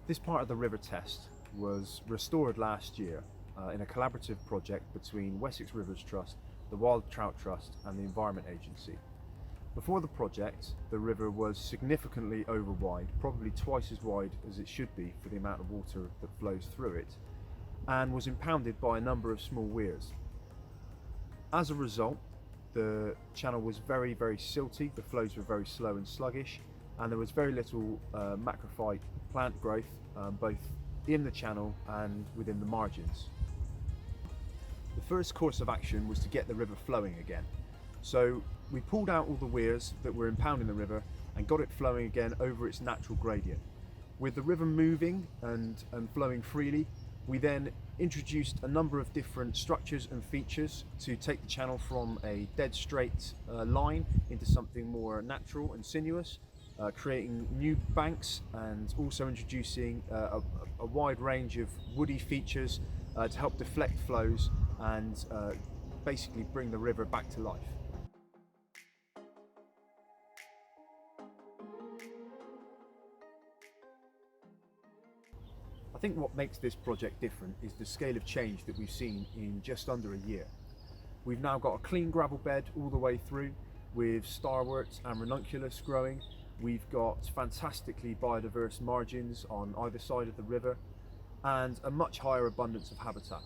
This part of the river test was restored last year in a collaborative project between Wessex Rivers Trust, the Wild Trout Trust and the Environment Agency. Before the project, the river was significantly over wide, probably twice as wide as it should be for the amount of water that flows through it, and was impounded by a number of small weirs. As a result, the channel was very silty, the flows were very slow and sluggish, and there was very little macrophyte plant growth, both in the channel and within the margins. The first course of action was to get the river flowing again. So we pulled out all the weirs that were impounding the river and got it flowing again over its natural gradient. With the river moving and flowing freely, we then introduced a number of different structures and features to take the channel from a dead straight line into something more natural and sinuous, creating new banks and also introducing a wide range of woody features to help deflect flows and basically bring the river back to life. I think what makes this project different is the scale of change that we've seen in just under a year. We've now got a clean gravel bed all the way through with starworts and ranunculus growing. We've got fantastically biodiverse margins on either side of the river and a much higher abundance of habitat.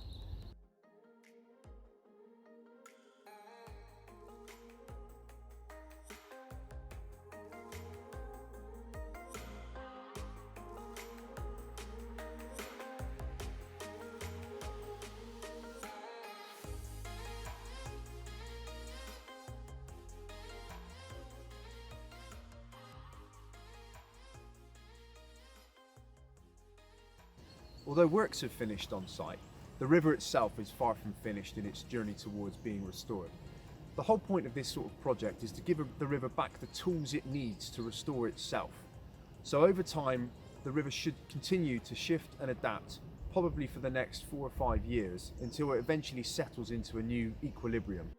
Although works have finished on site, the river itself is far from finished in its journey towards being restored. The whole point of this sort of project is to give the river back the tools it needs to restore itself. So over time, the river should continue to shift and adapt, probably for the next 4 or 5 years, until it eventually settles into a new equilibrium.